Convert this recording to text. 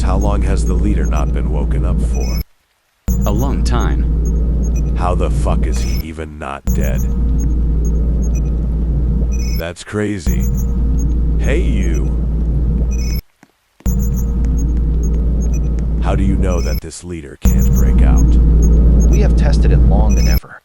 how long has the leader not been woken up for? A long time. How the fuck is he even not dead? That's crazy. Hey you! How do you know that this leader can't break out? We have tested it long and ever.